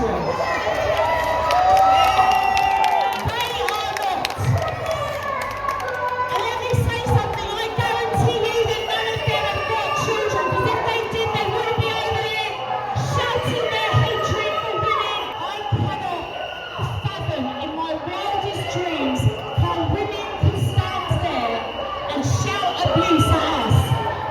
And let me say something, I guarantee you that none of them have got children, because if they did, they wouldn't be over there shouting their hatred for women. I cannot fathom in my wildest dreams how women can stand there and shout abuse at us.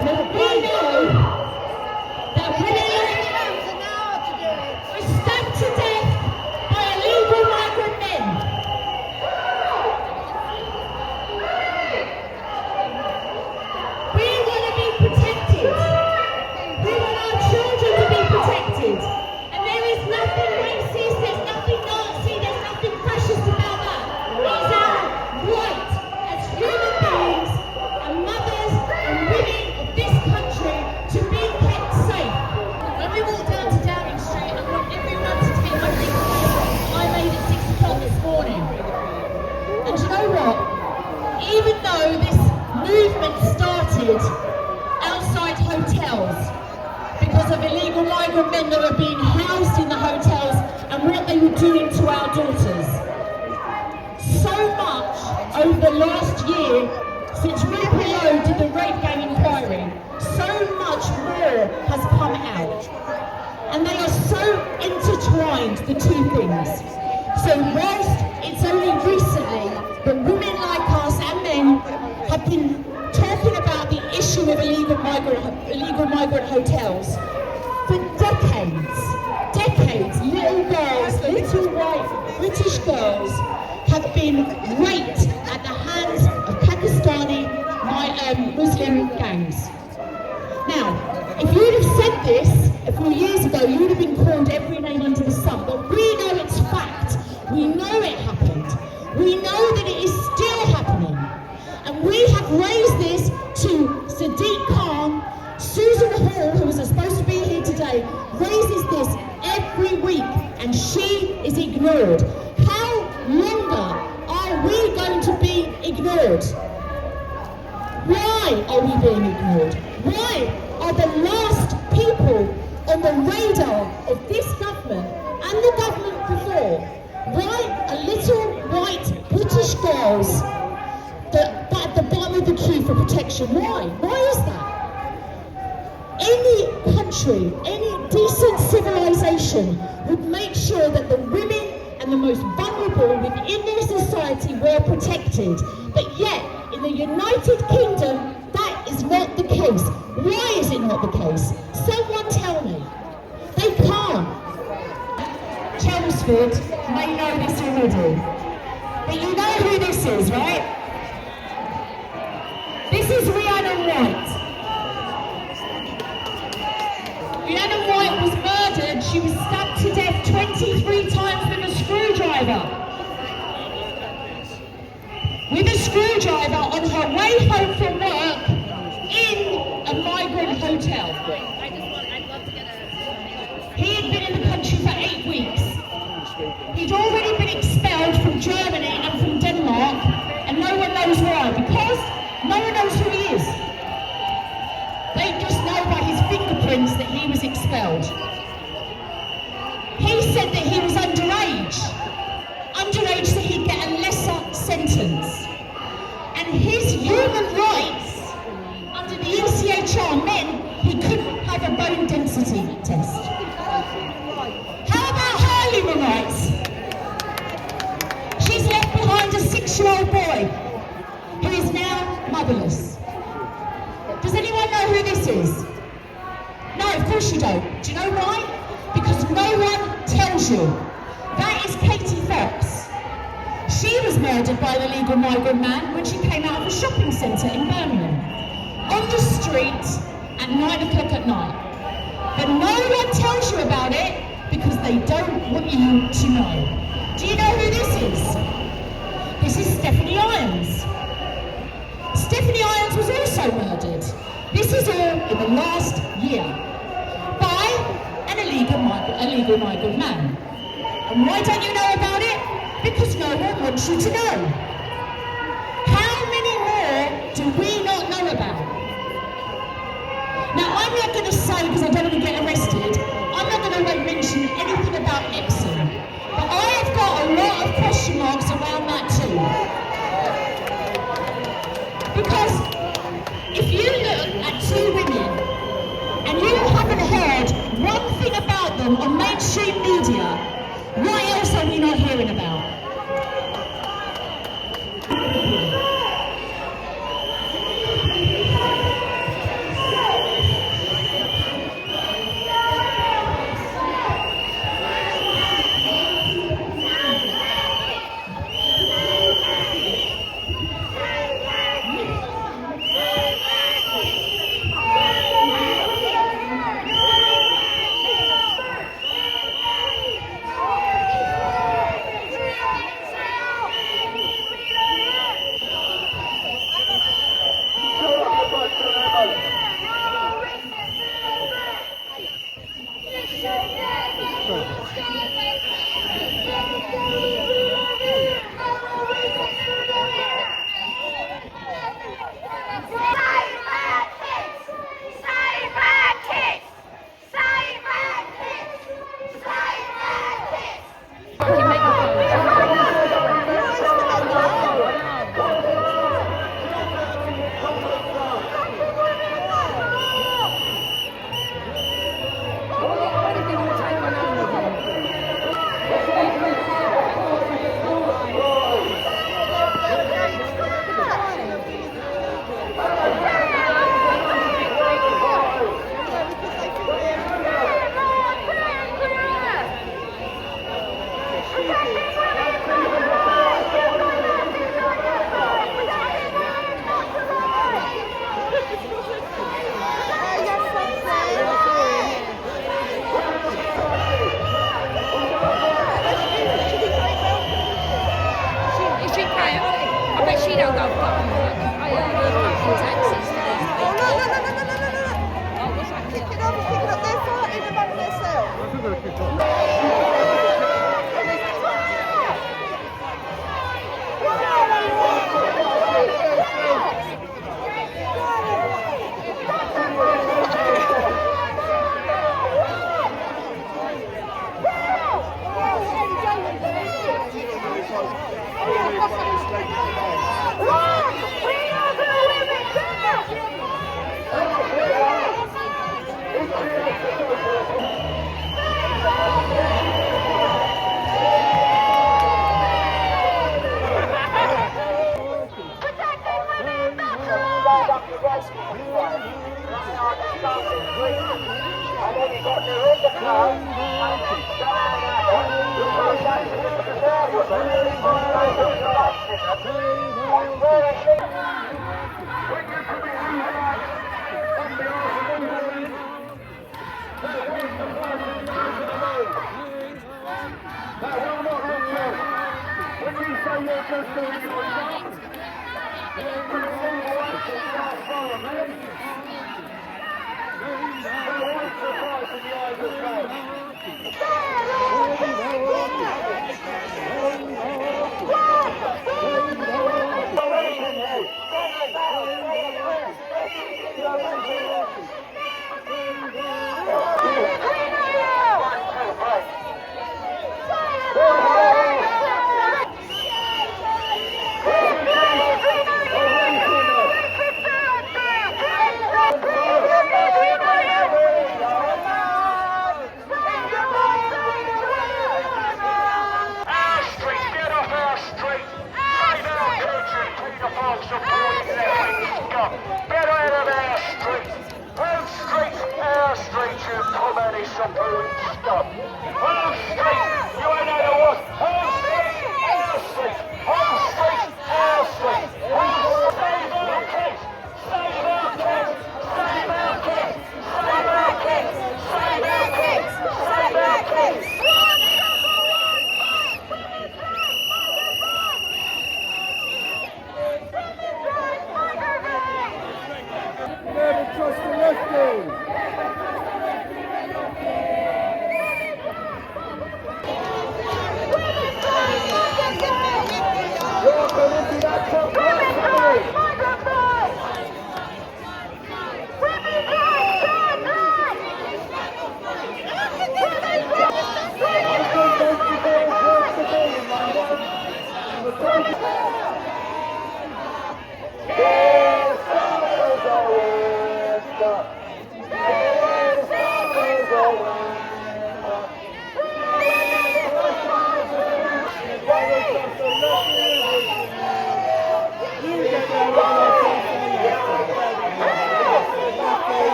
But we know that women are stabbed to death by illegal migrant men. We want to be protected. We want our children to be protected. And there is nothing racist, there's nothing Nazi, there's nothing fascist about that. It is our right as human beings and mothers and women of this country to be kept safe. When we walk down to Downing Street, I want everyone to take my big picture I made at 6 o'clock this morning. And you know what? Even though this movement started outside hotels because of illegal migrant men that were being housed in the hotels and what they were doing to our daughters. So much over the last year, since Rupert did the rape gang inquiry, so much more has come out. And they are so intertwined, the two things. So whilst it's only recently that women like us and men have been talking about the issue of illegal migrant hotels, for decades, little girls, little white British girls have been raped at the hands of Pakistani Muslim gangs. Now, if you'd have said this a few years ago, you would have been called every name under the sun, but we know it's fact. We know it happened. We know that it is still happening. And we have raised this to Sadiq Khan. Susan Hall, who was supposed to be here today, raises this every week, and she is ignored. How longer are we going to be ignored? Why are we being ignored? Why are the last people on the radar of this government and the government before? Why are little white British girls at the bottom of the queue for protection? Why? Why is that? Any country, any decent civilization would make sure that the women and the most vulnerable within their society were protected. But yet, in the United Kingdom, that is not the case. Why is it not the case? Someone tell me. They can't. Chelmsford may know this already. But you know who this is, right? This is Rhiannon White. Rhiannon White was murdered. She was stabbed to death 23 times with a screwdriver. With a screwdriver on her way home from work in a migrant hotel. He had been in the country for 8 weeks. He'd already been expelled from Germany and from Denmark, and no one knows why, because no one knows who he is. They just know by his fingerprints that he was expelled. He said that he was underage so he'd get a lesser sentence. And his human rights under the ECHR meant he couldn't have a bone density test. How about her human rights? She's left behind a 6-year-old boy who is now motherless. Does anyone know who this is? No, of course you don't. Do you know why? Because no one tells you. That is Katie Fox. She was murdered by an illegal migrant man when she came out of a shopping centre in Birmingham. On the street at 9 o'clock at night. But no one tells you about it because they don't want you to know. Do you know who this is? This is Stephanie Irons. Stephanie Irons was also murdered. This is all in the last year by an illegal migrant man. And why don't you know about it? Because no one wants you to know. How many more do we not know about? Now, I'm not going to say, because I don't want to get arrested, I'm not going to mention anything about Epstein.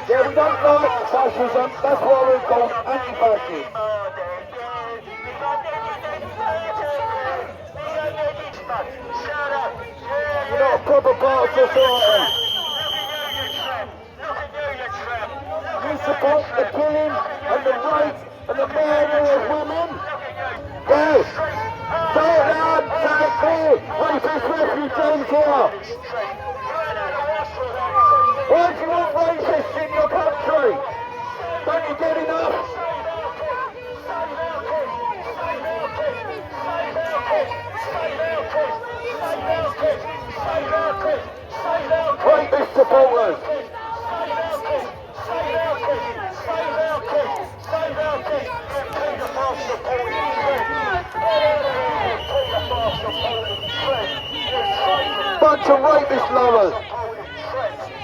Yeah, we don't like fascism, that's why we're called anti-fascist. You're not a proper part of society. You support the killing and the rape and the murder of women. Yes. Say it loud, say it clear. Racist refugees here. Why do you want racists in your country? Don't you get enough? Rapist supporters. Bunch of rapist lovers.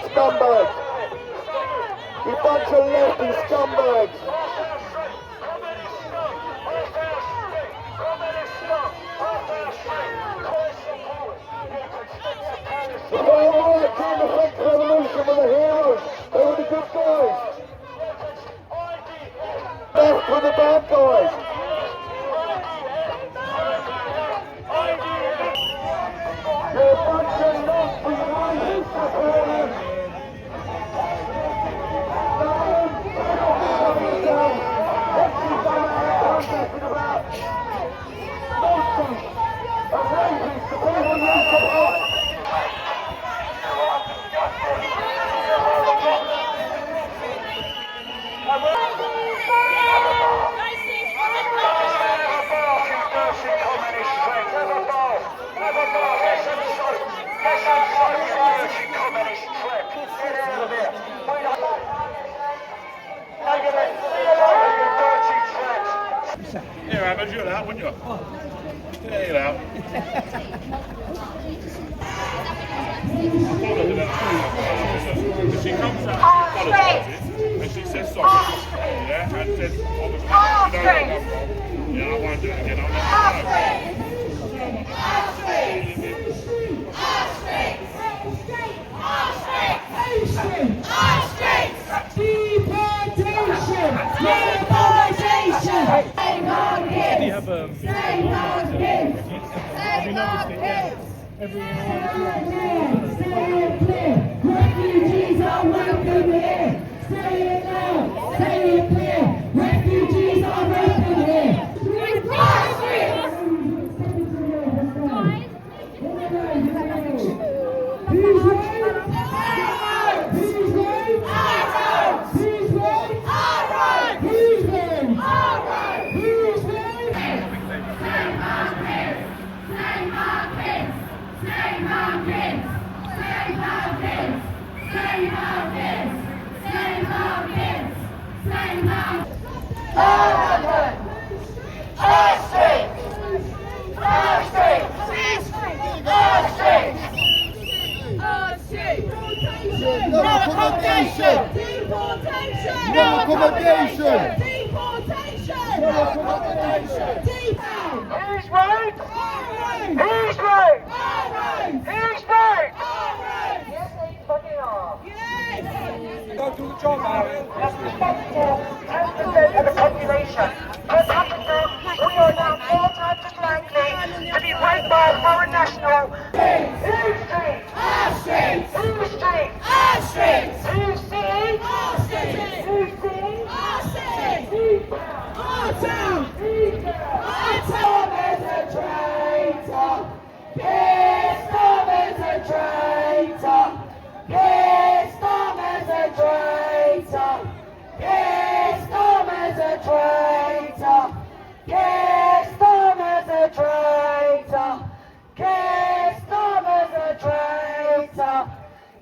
Scumbags. You bunch of lefty scumbags. They were all like during the French Revolution with the heroes. They were the good guys. Left were the bad guys. You're a bunch of nasty racist supporters. Here, Ahmed, you're out, wouldn't you? Yeah, you're out. She comes out, apologises, and she says sorry. Yeah, and says, obviously, yeah, I won't do it again. I'll let Refugees are welcome here. Say it loud, say it clear. Refugees are welcome here. Who's right? Who's right? Who's right? Who's right? Who's right? Save our kids! Save our kids! Save our kids! Save our kids! Save our kids! Save our kids! Save our Parliament! Our streets! Our streets! Our streets! Our streets! No accommodation! Deportation! No accommodation! Deportation! No accommodation! Who's right? Who's right? Who's right? Yes, they fucking are. Yes! Go do the job, Aaron. That's responsible 10% of the population. Per capita, we are now 4 times as likely to be raped by a foreign national. Whose street? Our street! Whose street? Our street! Whose city? Our city! Whose city? Our city! Our town! Our town is a traitor! Pissed off as a traitor! Pissed off as a traitor! Pissed off as a traitor! Pissed off as a traitor! Pissed off as a traitor!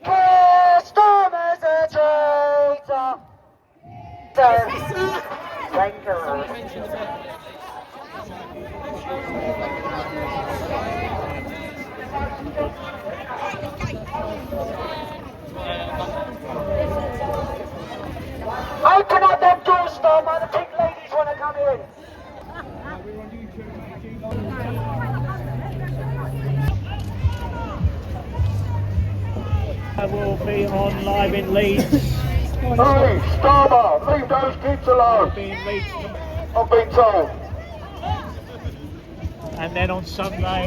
Pissed off as a traitor! Dangerous. Open up them doors, Storm, the pink ladies want to come in. I will be on live in Leeds. Hey, Starmer, leave those kids alone. I've been told. And then on Sunday.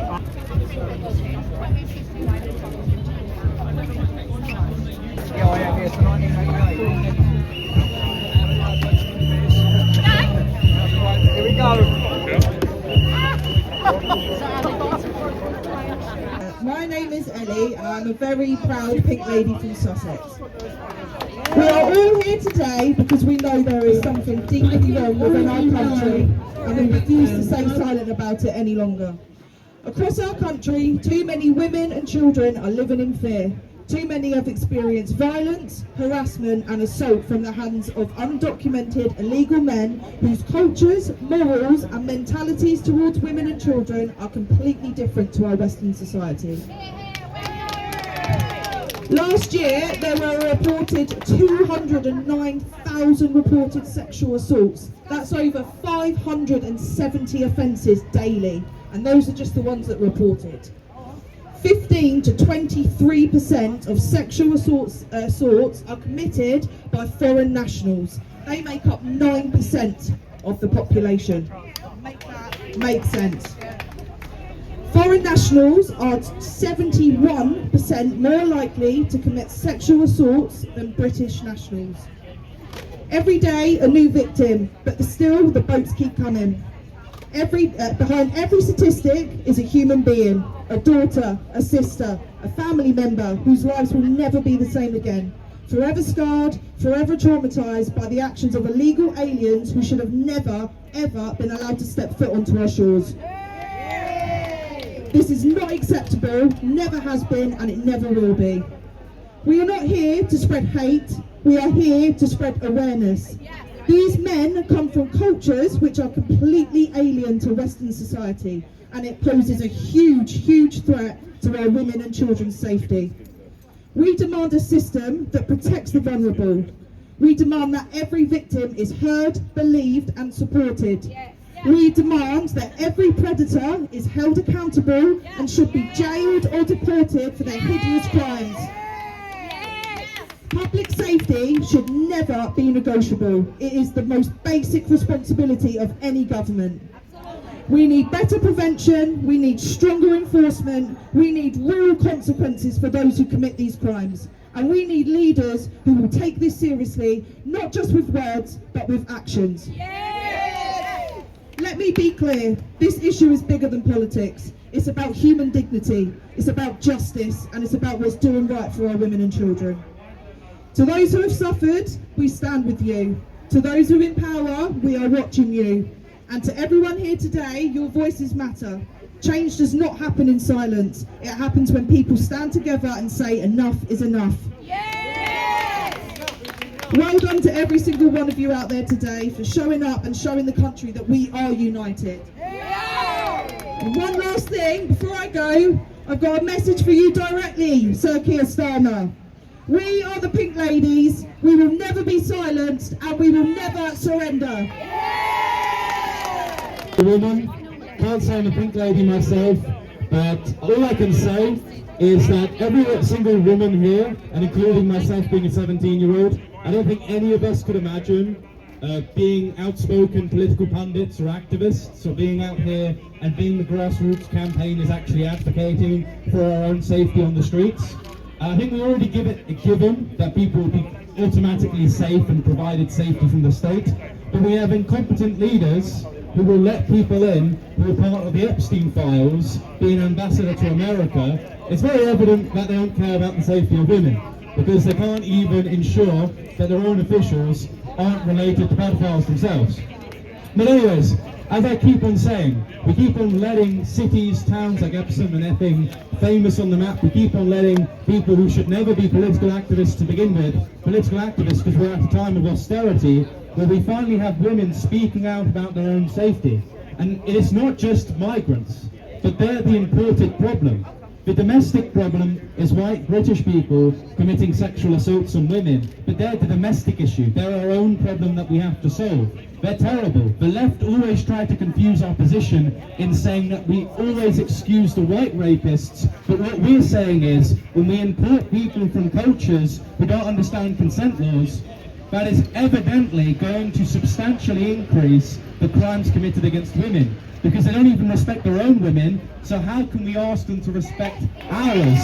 Yeah, I am here tonight in 88. is Ellie and I'm a very proud pink lady from Sussex. We are all here today because we know there is something deeply wrong within our country and we refuse to stay silent about it any longer. Across our country, too many women and children are living in fear. Too many have experienced violence, harassment and assault from the hands of undocumented illegal men whose cultures, morals and mentalities towards women and children are completely different to our Western society. Last year, there were reported 209,000 reported sexual assaults. That's over 570 offences daily, and those are just the ones that reported. 15 to 23% of sexual assaults are committed by foreign nationals. They make up 9% of the population. Makes sense. Foreign nationals are 71% more likely to commit sexual assaults than British nationals. Every day a new victim, but still the boats keep coming. Behind every statistic is a human being, a daughter, a sister, a family member whose lives will never be the same again. Forever scarred, forever traumatised by the actions of illegal aliens who should have never, ever been allowed to step foot onto our shores. This is not acceptable, never has been, and it never will be. We are not here to spread hate, we are here to spread awareness. These men come from cultures which are completely alien to Western society, and it poses a huge, huge threat to our women and children's safety. We demand a system that protects the vulnerable. We demand that every victim is heard, believed and supported. We demand that every predator is held accountable and should be jailed or deported for their hideous crimes. Public safety should never be negotiable. It is the most basic responsibility of any government. We need better prevention, we need stronger enforcement, we need real consequences for those who commit these crimes. And we need leaders who will take this seriously, not just with words, but with actions. Let me be clear, this issue is bigger than politics. It's about human dignity, it's about justice, and it's about what's doing right for our women and children. To those who have suffered, we stand with you. To those who are in power, we are watching you. And to everyone here today, your voices matter. Change does not happen in silence. It happens when people stand together and say enough is enough. Well done to every single one of you out there today for showing up and showing the country that we are united. And one last thing, before I go, I've got a message for you directly, Sir Keir Starmer. We are the Pink Ladies, we will never be silenced and we will never surrender. Woman, can't say I'm a Pink Lady myself, but all I can say is that every single woman here, and including myself being a 17-year-old, I don't think any of us could imagine being outspoken political pundits or activists, or being out here and being the grassroots campaign is actually advocating for our own safety on the streets. I think we already give it a given that people will be automatically safe and provided safety from the state, but we have incompetent leaders who will let people in who are part of the Epstein files, being an ambassador to America. It's very evident that they don't care about the safety of women, because they can't even ensure that their own officials aren't related to pedophiles themselves. But anyways, as I keep on saying, we keep on letting cities, towns like Epsom and Epping famous on the map. We keep on letting people who should never be political activists to begin with, political activists, because we're at a time of austerity, where we finally have women speaking out about their own safety. And it's not just migrants, but they're the imported problem. The domestic problem is white British people committing sexual assaults on women, but they're the domestic issue. They're our own problem that we have to solve. They're terrible. The left always try to confuse our position in saying that we always excuse the white rapists, but what we're saying is, when we import people from cultures who don't understand consent laws, that is evidently going to substantially increase the crimes committed against women, because they don't even respect their own women, so how can we ask them to respect ours?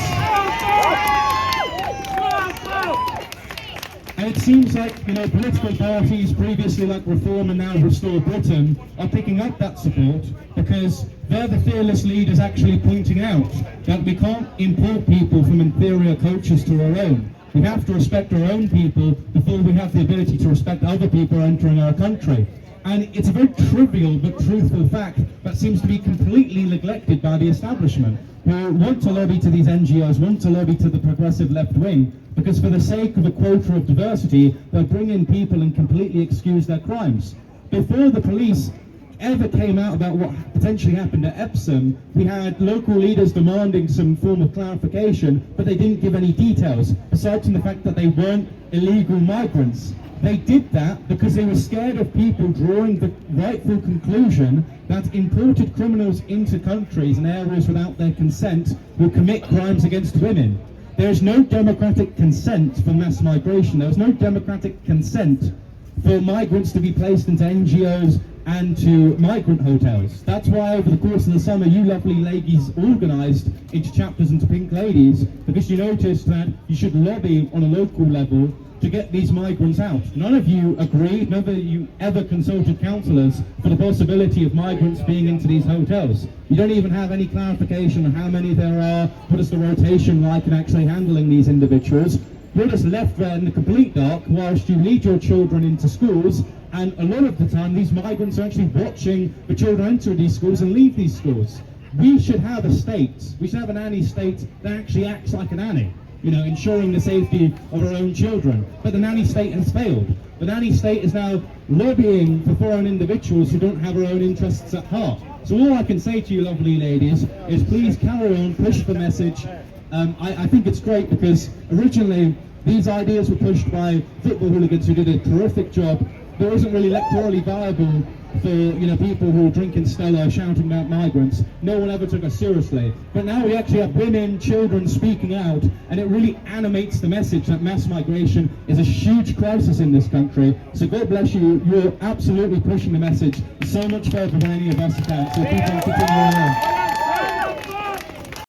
And it seems like, political parties previously like Reform and now Restore Britain are picking up that support because they're the fearless leaders actually pointing out that we can't import people from inferior cultures to our own. We have to respect our own people before we have the ability to respect other people entering our country. And it's a very trivial but truthful fact that seems to be completely neglected by the establishment, who want to lobby to these NGOs, want to lobby to the progressive left wing, because for the sake of a quota of diversity, they'll bring in people and completely excuse their crimes. Before the police ever came out about what potentially happened at Epsom, we had local leaders demanding some form of clarification, but they didn't give any details, aside from the fact that they weren't illegal migrants. They did that because they were scared of people drawing the rightful conclusion that imported criminals into countries and areas without their consent will commit crimes against women. There is no democratic consent for mass migration. There is no democratic consent for migrants to be placed into NGOs and to migrant hotels. That's why over the course of the summer you lovely ladies organised into chapters into Pink Ladies, because you noticed that you should lobby on a local level to get these migrants out. None of you agreed, none of you ever consulted councillors for the possibility of migrants being into these hotels. You don't even have any clarification on how many there are, what is the rotation like in actually handling these individuals. You're just left there in the complete dark whilst you lead your children into schools, and a lot of the time these migrants are actually watching the children enter these schools and leave these schools. We should have a state, we should have a nanny state that actually acts like a nanny, ensuring the safety of our own children. But the nanny state has failed. The nanny state is now lobbying for foreign individuals who don't have our own interests at heart. So all I can say to you lovely ladies is please carry on, push the message. I think it's great because originally these ideas were pushed by football hooligans who did a terrific job. There wasn't really electorally viable for people who are drinking Stella shouting about migrants. No one ever took us seriously. But now we actually have women, children speaking out, and it really animates the message that mass migration is a huge crisis in this country. So God bless you. You're absolutely pushing the message so much further than any of us can. So keep on continuing on.